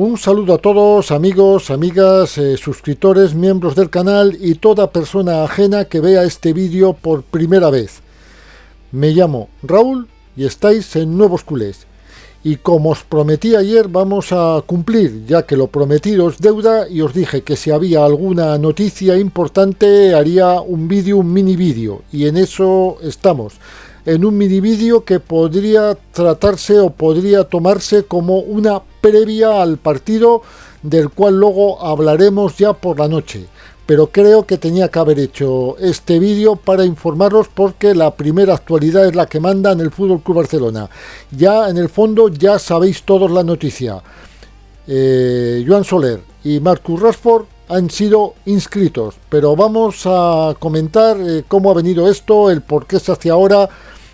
Un saludo a todos, amigos, amigas, suscriptores, miembros del canal y toda persona ajena que vea este vídeo por primera vez. Me llamo Raúl y estáis en Nuevos Culés. Y como os prometí ayer, vamos a cumplir, ya que lo prometido es deuda, y os dije que si había alguna noticia importante haría un vídeo, un mini vídeo, y en eso estamos. En un mini vídeo que podría tratarse o podría tomarse como una previa al partido, del cual luego hablaremos ya por la noche. Pero creo que tenía que haber hecho este vídeo para informaros, porque la primera actualidad es la que manda en el Fútbol Club Barcelona. Ya en el fondo ya sabéis todos la noticia. Joan Soler y Marcus Rashford han sido inscritos, pero vamos a comentar cómo ha venido esto, el por qué se hace ahora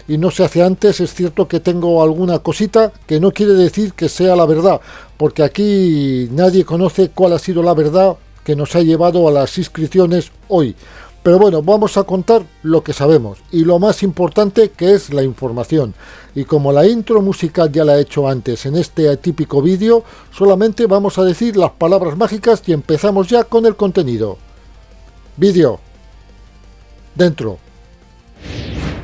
y no se hace antes. Es cierto que tengo alguna cosita que no quiere decir que sea la verdad, porque aquí nadie conoce cuál ha sido la verdad que nos ha llevado a las inscripciones hoy. Pero bueno, vamos a contar lo que sabemos y lo más importante, que es la información. Y como la intro musical ya la he hecho antes en este típico vídeo, solamente vamos a decir las palabras mágicas y empezamos ya con el contenido. Vídeo. Dentro.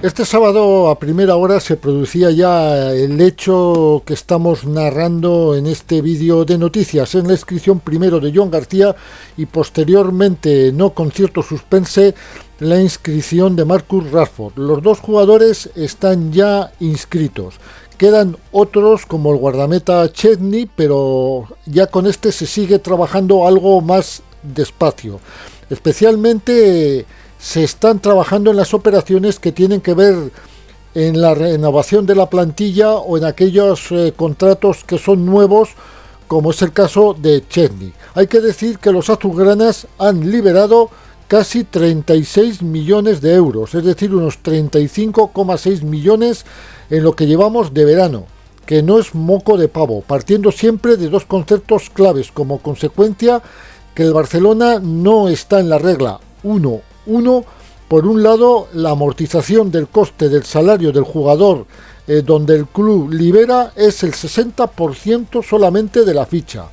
Este sábado a primera hora se producía ya el hecho que estamos narrando en este vídeo de noticias. En la inscripción primero de Joan García y posteriormente, no con cierto suspense, la inscripción de Marcus Rashford. Los dos jugadores están ya inscritos. Quedan otros como el guardameta Szczęsny, pero ya con este se sigue trabajando algo más despacio. Especialmente se están trabajando en las operaciones que tienen que ver en la renovación de la plantilla o en aquellos contratos que son nuevos, como es el caso de Szczęsny. Hay que decir que los azulgranas han liberado casi 36 millones de euros, es decir, unos 35,6 millones en lo que llevamos de verano, que no es moco de pavo, partiendo siempre de dos conceptos claves, como consecuencia que el Barcelona no está en la regla 1. Por un lado, la amortización del coste del salario del jugador, donde el club libera es el 60% solamente de la ficha,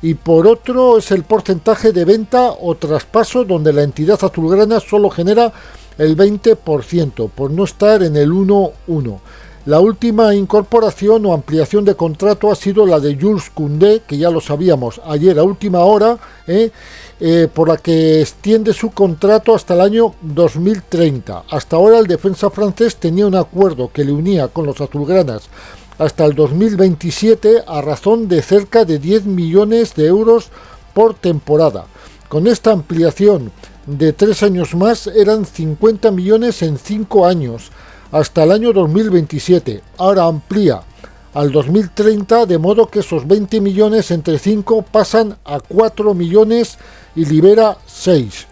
y por otro es el porcentaje de venta o traspaso, donde la entidad azulgrana solo genera el 20%, por no estar en el 1-1. La última incorporación o ampliación de contrato ha sido la de Jules Koundé, que ya lo sabíamos ayer a última hora, por la que extiende su contrato hasta el año 2030. Hasta ahora el defensa francés tenía un acuerdo que le unía con los azulgranas hasta el 2027 a razón de cerca de 10 millones de euros por temporada. Con esta ampliación de 3 años más eran 50 millones en 5 años, hasta el año 2027. Ahora amplía al 2030, de modo que esos 20 millones entre 5 pasan a 4 millones y libera 6,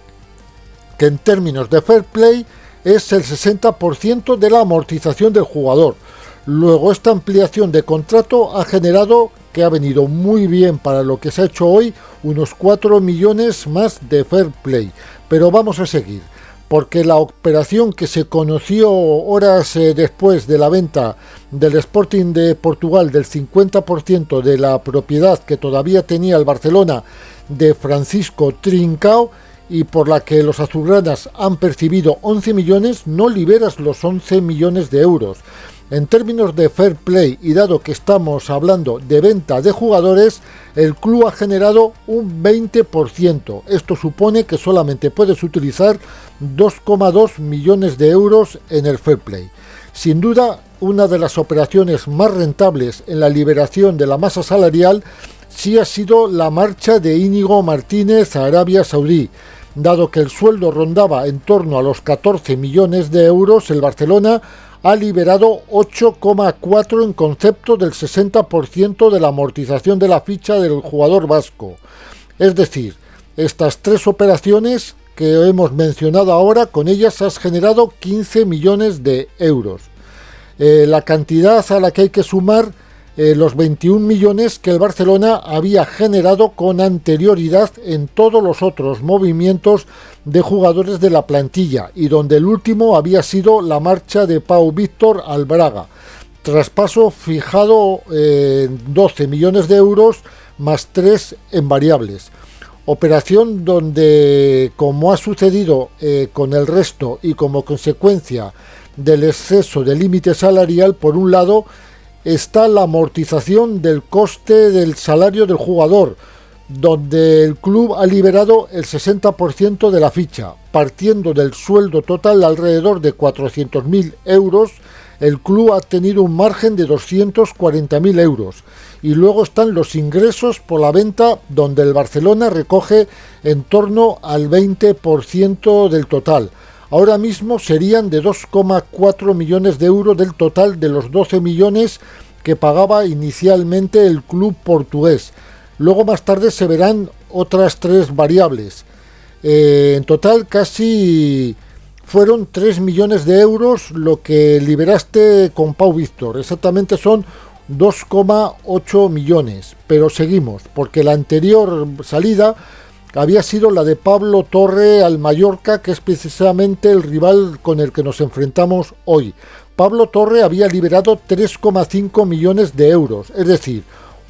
que en términos de fair play es el 60% de la amortización del jugador. Luego, esta ampliación de contrato ha generado, que ha venido muy bien para lo que se ha hecho hoy, unos 4 millones más de fair play. Pero vamos a seguir, porque la operación que se conoció horas después de la venta del Sporting de Portugal del 50% de la propiedad que todavía tenía el Barcelona de Francisco Trincao, y por la que los azulgranas han percibido 11 millones, no liberas los 11 millones de euros. En términos de fair play, y dado que estamos hablando de venta de jugadores, el club ha generado un 20%. Esto supone que solamente puedes utilizar 2,2 millones de euros en el fair play. Sin duda, una de las operaciones más rentables en la liberación de la masa salarial sí ha sido la marcha de Íñigo Martínez a Arabia Saudí. Dado que el sueldo rondaba en torno a los 14 millones de euros, el Barcelona ha liberado 8,4 en concepto del 60% de la amortización de la ficha del jugador vasco. Es decir, estas tres operaciones que hemos mencionado ahora, con ellas has generado 15 millones de euros. La cantidad a la que hay que sumar los 21 millones que el Barcelona había generado con anterioridad en todos los otros movimientos de jugadores de la plantilla, y donde el último había sido la marcha de Pau Víctor al Braga. Traspaso fijado en 12 millones de euros más 3 en variables. Operación donde, como ha sucedido con el resto y como consecuencia del exceso de límite salarial, por un lado está la amortización del coste del salario del jugador, donde el club ha liberado el 60% de la ficha, partiendo del sueldo total alrededor de 400.000 euros. El club ha tenido un margen de 240.000 euros. Y luego están los ingresos por la venta, donde el Barcelona recoge en torno al 20% del total. Ahora mismo serían de 2,4 millones de euros del total de los 12 millones que pagaba inicialmente el club portugués. Luego más tarde se verán otras 3 variables. En total casi fueron 3 millones de euros lo que liberaste con Pau Víctor. Exactamente son 2,8 millones. Pero seguimos, porque la anterior salida había sido la de Pablo Torre al Mallorca, que es precisamente el rival con el que nos enfrentamos hoy. Pablo Torre había liberado 3,5 millones de euros, es decir,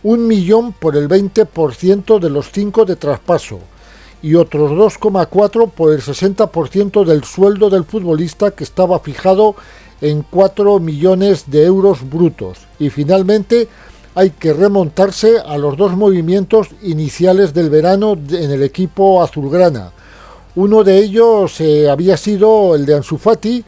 1 millón por el 20% de los 5 de traspaso y otros 2,4 por el 60% del sueldo del futbolista, que estaba fijado en 4 millones de euros brutos. Y finalmente hay que remontarse a los 2 movimientos iniciales del verano en el equipo azulgrana. Uno de ellos había sido el de Ansu Fati,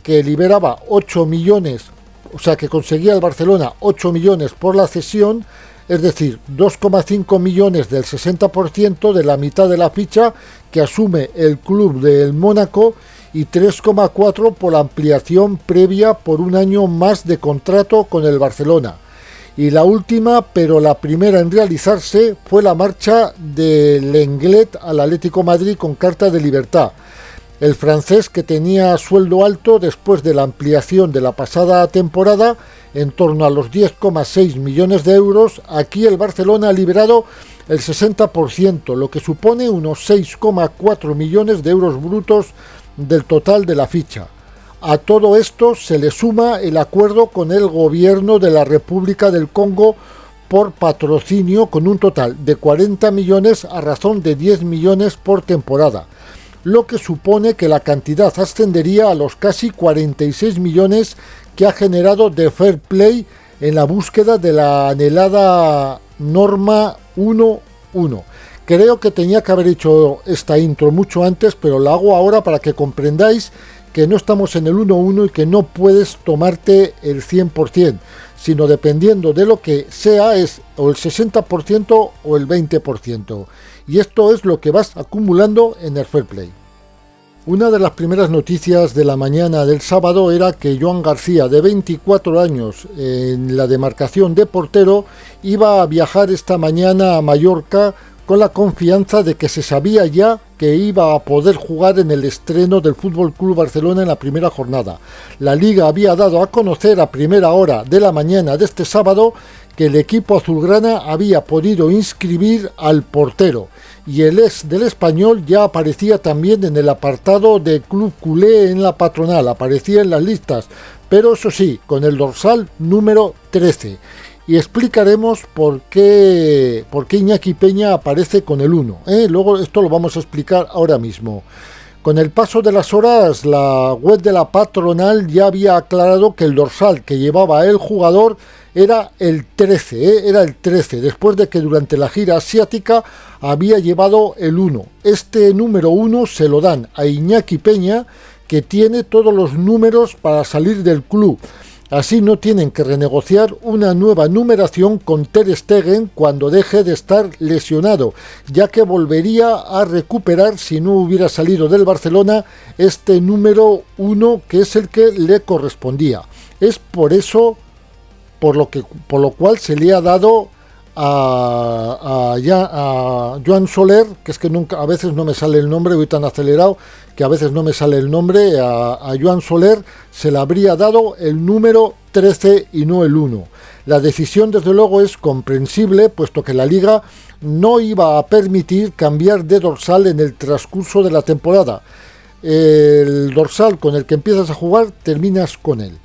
que liberaba 8 millones, o sea que conseguía el Barcelona 8 millones por la cesión, es decir, 2,5 millones del 60% de la mitad de la ficha que asume el club del Mónaco, y 3,4 por la ampliación previa por un año más de contrato con el Barcelona. Y la última, pero la primera en realizarse, fue la marcha de Lenglet al Atlético Madrid con carta de libertad. El francés, que tenía sueldo alto después de la ampliación de la pasada temporada, en torno a los 10,6 millones de euros, aquí el Barcelona ha liberado el 60%, lo que supone unos 6,4 millones de euros brutos del total de la ficha. A todo esto se le suma el acuerdo con el gobierno de la República del Congo por patrocinio, con un total de 40 millones a razón de 10 millones por temporada, lo que supone que la cantidad ascendería a los casi 46 millones que ha generado The Fair Play en la búsqueda de la anhelada norma 1.1. Creo que tenía que haber hecho esta intro mucho antes, pero la hago ahora para que comprendáis que no estamos en el 1.1 y que no puedes tomarte el 100%, sino dependiendo de lo que sea es o el 60% o el 20%. Y esto es lo que vas acumulando en el Fair Play. Una de las primeras noticias de la mañana del sábado era que Joan García, de 24 años, en la demarcación de portero, iba a viajar esta mañana a Mallorca con la confianza de que se sabía ya que iba a poder jugar en el estreno del FC Barcelona en la primera jornada. La Liga había dado a conocer a primera hora de la mañana de este sábado que el equipo azulgrana había podido inscribir al portero, y el ex del Español ya aparecía también en el apartado de Club Culé en la Patronal, aparecía en las listas, pero eso sí, con el dorsal número 13. Y explicaremos por qué Iñaki Peña aparece con el 1. Luego esto lo vamos a explicar ahora mismo. Con el paso de las horas, la web de la Patronal ya había aclarado que el dorsal que llevaba el jugador era el 13, era el 13, después de que durante la gira asiática había llevado el 1. Este número 1 se lo dan a Iñaki Peña, que tiene todos los números para salir del club. Así no tienen que renegociar una nueva numeración con Ter Stegen cuando deje de estar lesionado, ya que volvería a recuperar, si no hubiera salido del Barcelona, este número 1, que es el que le correspondía. Es por eso por lo cual se le ha dado a Joan Soler, que es que nunca, a veces no me sale el nombre, voy tan acelerado que a veces no me sale el nombre, a Joan Soler se le habría dado el número 13 y no el 1. La decisión desde luego es comprensible, puesto que la Liga no iba a permitir cambiar de dorsal en el transcurso de la temporada. El dorsal con el que empiezas a jugar terminas con él,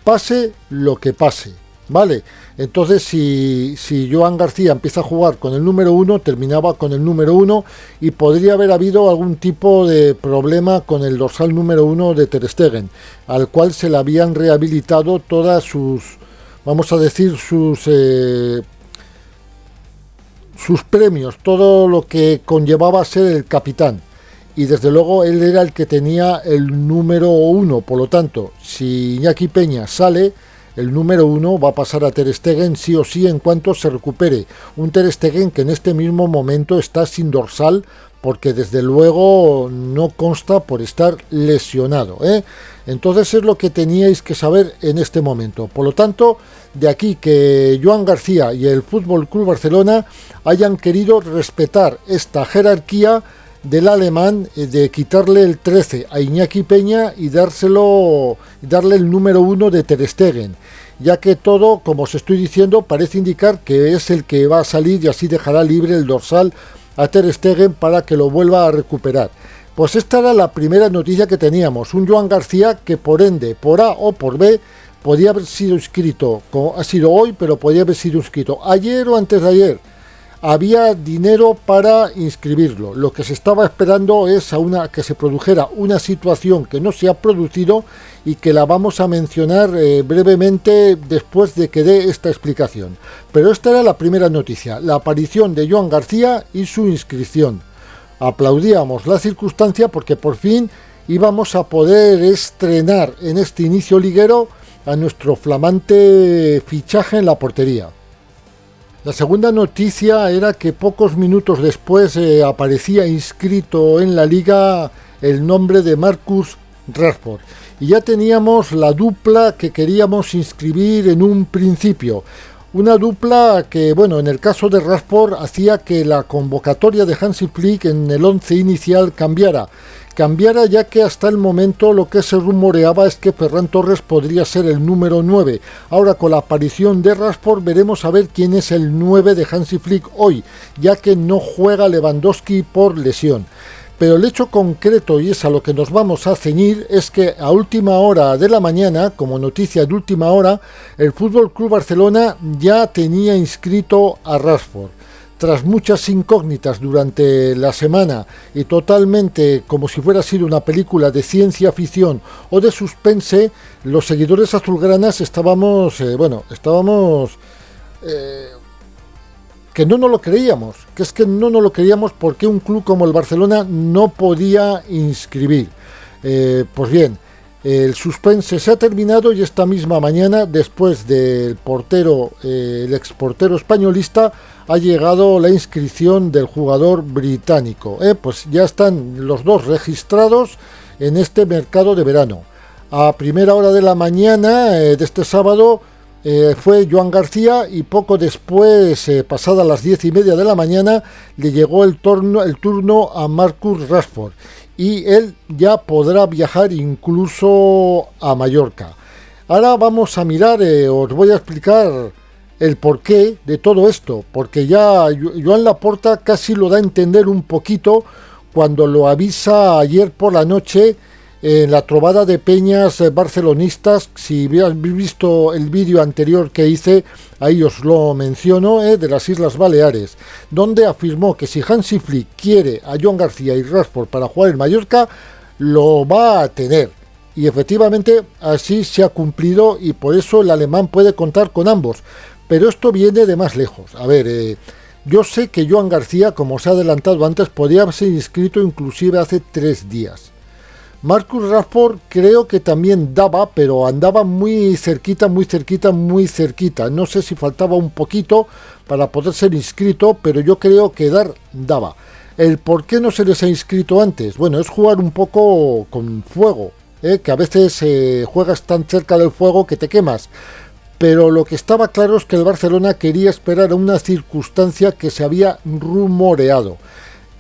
pase lo que pase. Vale, entonces si Joan García empieza a jugar con el número uno, terminaba con el número uno y podría haber habido algún tipo de problema con el dorsal número uno de Ter Stegen, al cual se le habían rehabilitado todas sus, vamos a decir, sus premios, todo lo que conllevaba ser el capitán. Y desde luego él era el que tenía el número uno, por lo tanto, si Iñaki Peña sale, el número uno va a pasar a Ter Stegen sí o sí en cuanto se recupere. Un Ter Stegen que en este mismo momento está sin dorsal porque desde luego no consta por estar lesionado, ¿eh? Entonces es lo que teníais que saber en este momento. Por lo tanto, de aquí que Joan García y el Fútbol Club Barcelona hayan querido respetar esta jerarquía del alemán, de quitarle el 13 a Iñaki Peña y darle el número 1 de Ter Stegen, ya que todo, como os estoy diciendo, parece indicar que es el que va a salir y así dejará libre el dorsal a Ter Stegen para que lo vuelva a recuperar. Pues esta era la primera noticia que teníamos, un Joan García que por ende, por A o por B, podía haber sido inscrito, ha sido hoy, pero podía haber sido inscrito ayer o antes de ayer. Había dinero para inscribirlo. Lo que se estaba esperando es que se produjera una situación que no se ha producido y que la vamos a mencionar brevemente después de que dé esta explicación. Pero esta era la primera noticia, la aparición de Joan García y su inscripción. Aplaudíamos la circunstancia porque por fin íbamos a poder estrenar en este inicio liguero a nuestro flamante fichaje en la portería. La segunda noticia era que pocos minutos después aparecía inscrito en la liga el nombre de Marcus Rashford. Y ya teníamos la dupla que queríamos inscribir en un principio. Una dupla que, bueno, en el caso de Rashford hacía que la convocatoria de Hansi Flick en el 11 inicial cambiara, ya que hasta el momento lo que se rumoreaba es que Ferran Torres podría ser el número 9. Ahora con la aparición de Rashford veremos a ver quién es el 9 de Hansi Flick hoy, ya que no juega Lewandowski por lesión. Pero el hecho concreto, y es a lo que nos vamos a ceñir, es que a última hora de la mañana, como noticia de última hora, el Fútbol Club Barcelona ya tenía inscrito a Rashford. Tras muchas incógnitas durante la semana y totalmente como si fuera sido una película de ciencia ficción o de suspense, los seguidores azulgranas estábamos que no nos lo creíamos, porque un club como el Barcelona no podía inscribir. Pues bien, el suspense se ha terminado y esta misma mañana, después del portero, el exportero españolista, ha llegado la inscripción del jugador británico. Pues ya están los dos registrados en este mercado de verano. A primera hora de la mañana de este sábado fue Joan García y poco después, pasadas las 10:30 de la mañana, le llegó el turno a Marcus Rashford y él ya podrá viajar incluso a Mallorca. Ahora vamos a mirar, os voy a explicar el porqué de todo esto, porque ya Joan Laporta casi lo da a entender un poquito cuando lo avisa ayer por la noche en la trovada de peñas barcelonistas. Si habéis visto el vídeo anterior que hice, ahí os lo menciono, de las Islas Baleares, donde afirmó que si Hansi Flick quiere a Joan García y Rashford para jugar en Mallorca, lo va a tener. Y efectivamente así se ha cumplido y por eso el alemán puede contar con ambos. Pero esto viene de más lejos. A ver, yo sé que Joan García, como os he adelantado antes, podía ser inscrito inclusive hace 3 días. Marcus Rashford creo que también daba, pero andaba muy cerquita. No sé si faltaba un poquito para poder ser inscrito, pero yo creo que daba. El por qué no se les ha inscrito antes, bueno, es jugar un poco con fuego, que a veces juegas tan cerca del fuego que te quemas. Pero lo que estaba claro es que el Barcelona quería esperar a una circunstancia que se había rumoreado.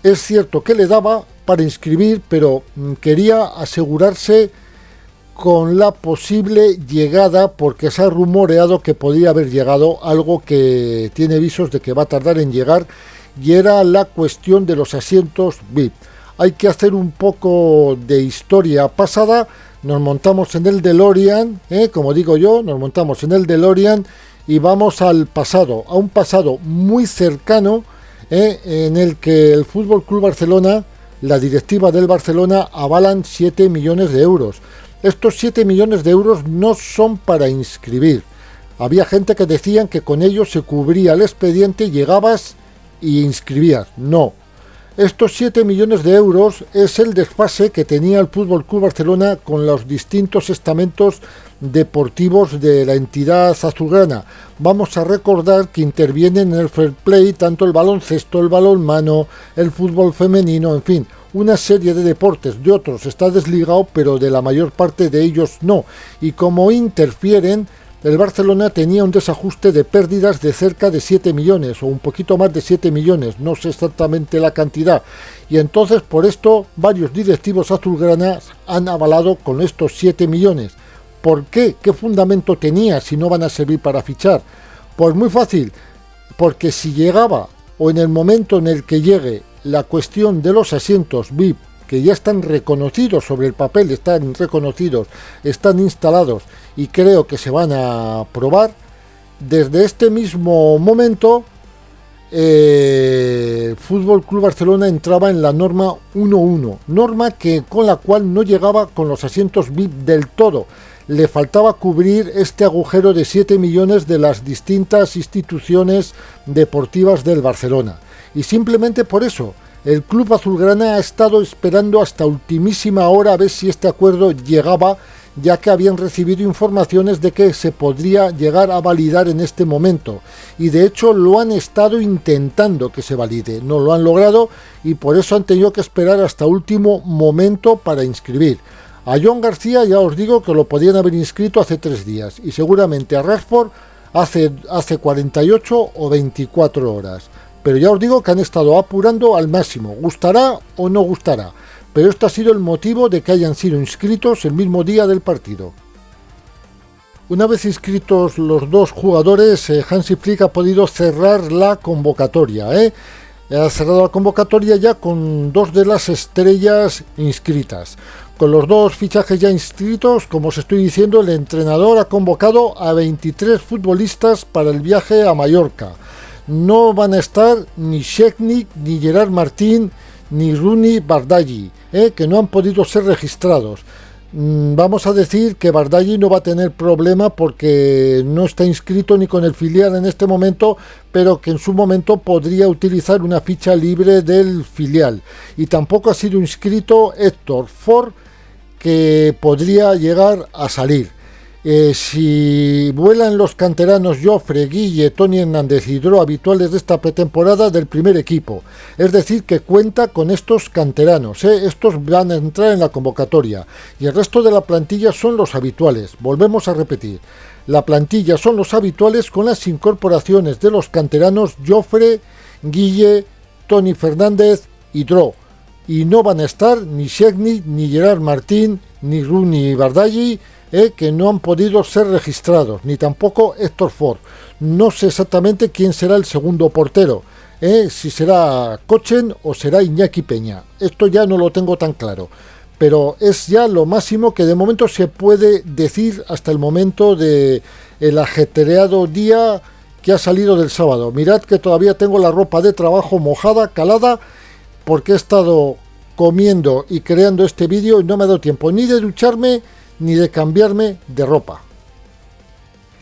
Es cierto que le daba para inscribir, pero quería asegurarse con la posible llegada, porque se ha rumoreado que podía haber llegado, algo que tiene visos de que va a tardar en llegar, y era la cuestión de los asientos VIP. Hay que hacer un poco de historia pasada. Nos montamos en el DeLorean, como digo yo, nos montamos en el DeLorean y vamos al pasado, a un pasado muy cercano, en el que el Fútbol Club Barcelona, la directiva del Barcelona, avalan 7 millones de euros. Estos 7 millones de euros no son para inscribir. Había gente que decían que con ellos se cubría el expediente, llegabas y inscribías. No. Estos 7 millones de euros es el desfase que tenía el Fútbol Club Barcelona con los distintos estamentos deportivos de la entidad azulgrana. Vamos a recordar que intervienen en el fair play tanto el baloncesto, el balonmano, el fútbol femenino, en fin, una serie de deportes. De otros está desligado, pero de la mayor parte de ellos no. Y como interfieren, el Barcelona tenía un desajuste de pérdidas de cerca de 7 millones o un poquito más de 7 millones, no sé exactamente la cantidad. Y entonces por esto varios directivos azulgranas han avalado con estos 7 millones. ¿Por qué? ¿Qué fundamento tenía si no van a servir para fichar? Pues muy fácil, porque si llegaba o en el momento en el que llegue la cuestión de los asientos VIP, que ya están reconocidos sobre el papel, están reconocidos, están instalados y creo que se van a probar, desde este mismo momento el Fútbol Club Barcelona entraba en la norma 1.1, norma con la cual no llegaba con los asientos VIP del todo. Le faltaba cubrir este agujero de 7 millones de las distintas instituciones deportivas del Barcelona. Y simplemente por eso, el club azulgrana ha estado esperando hasta ultimísima hora a ver si este acuerdo llegaba, ya que habían recibido informaciones de que se podría llegar a validar en este momento. Y de hecho lo han estado intentando que se valide. No lo han logrado y por eso han tenido que esperar hasta último momento para inscribir. A Joan García ya os digo que lo podían haber inscrito hace 3 días y seguramente a Rashford hace 48 o 24 horas. Pero ya os digo que han estado apurando al máximo, gustará o no gustará, pero este ha sido el motivo de que hayan sido inscritos el mismo día del partido. Una vez inscritos los dos jugadores, Hansi Flick ha podido cerrar la convocatoria. Ha cerrado la convocatoria ya con 2 de las estrellas inscritas. Con los 2 fichajes ya inscritos, como os estoy diciendo, el entrenador ha convocado a 23 futbolistas para el viaje a Mallorca. No van a estar ni Šećnik, ni Gerard Martín, ni Runi Bardghji, que no han podido ser registrados. Vamos a decir que Bardghji no va a tener problema porque no está inscrito ni con el filial en este momento, pero que en su momento podría utilizar una ficha libre del filial. Y tampoco ha sido inscrito Héctor Ford, que podría llegar a salir. Si vuelan los canteranos Jofre, Guille, Toni Hernández y Dro, habituales de esta pretemporada del primer equipo, es decir que cuenta con estos canteranos, estos van a entrar en la convocatoria y el resto de la plantilla son los habituales. Volvemos a repetir, la plantilla son los habituales con las incorporaciones de los canteranos Jofre, Guille, Toni Fernández y Dro, y no van a estar ni Šećnik, ni Gerard Martín, ni Runi Bardghji, que no han podido ser registrados, ni tampoco Héctor Ford. No sé exactamente quién será el segundo portero, si será Kochen o será Iñaki Peña. Esto ya no lo tengo tan claro, pero es ya lo máximo que de momento se puede decir hasta el momento de el ajetreado día que ha salido del sábado. Mirad que todavía tengo la ropa de trabajo mojada, calada, porque he estado comiendo y creando este vídeo y no me ha dado tiempo ni de ducharme ni de cambiarme de ropa.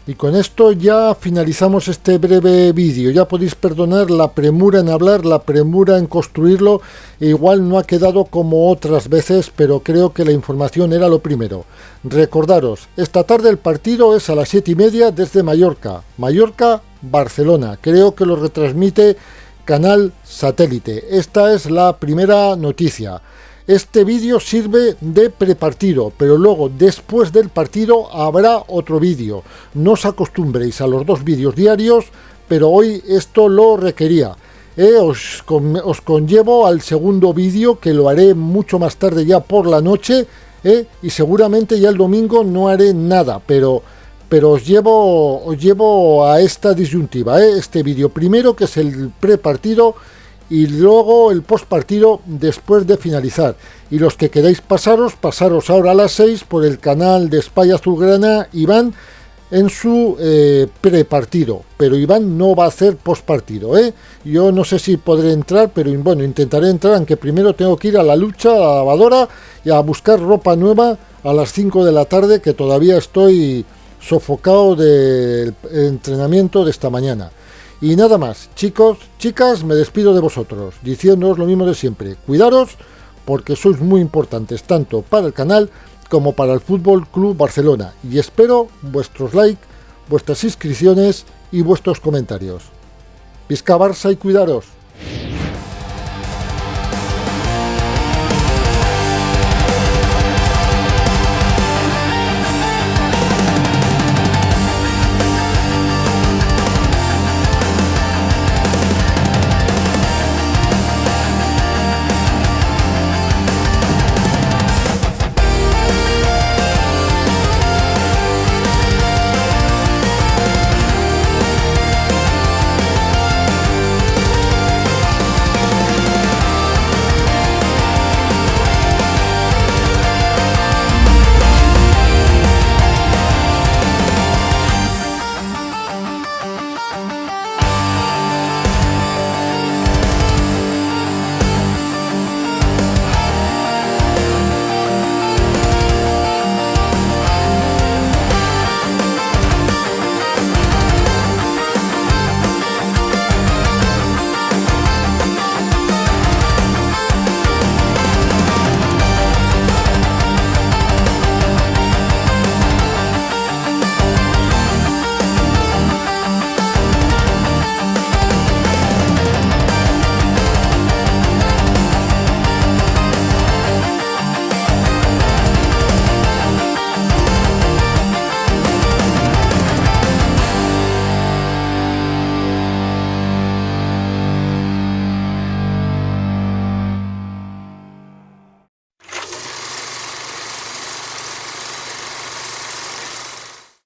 Y con esto ya finalizamos este breve vídeo. Ya podéis perdonar la premura en hablar, la premura en construirlo. Igual no ha quedado como otras veces, pero creo que la información era lo primero. Recordaros, esta tarde el partido es a las 7:30 desde Mallorca. Mallorca-Barcelona. Creo que lo retransmite Canal Satélite. Esta es la primera noticia. Este vídeo sirve de prepartido, pero luego después del partido habrá otro vídeo. No os acostumbréis a los 2 vídeos diarios, pero hoy esto lo requería. Os conllevo al segundo vídeo, que lo haré mucho más tarde ya por la noche, y seguramente ya el domingo no haré nada, pero os llevo a esta disyuntiva, este vídeo primero, que es el prepartido, y luego el postpartido después de finalizar. Y los que queráis pasaros ahora a las 6 por el canal de Espai Azulgrana Iván, en su prepartido, pero Iván no va a hacer postpartido, ¿eh? Yo no sé si podré entrar, pero bueno, intentaré entrar, aunque primero tengo que ir a la lucha, a la lavadora y a buscar ropa nueva a las 5 de la tarde, que todavía estoy sofocado del entrenamiento de esta mañana. Y nada más, chicos, chicas, me despido de vosotros, diciéndoos lo mismo de siempre. Cuidaros, porque sois muy importantes, tanto para el canal como para el Fútbol Club Barcelona. Y espero vuestros likes, vuestras inscripciones y vuestros comentarios. Visca Barça y cuidaros.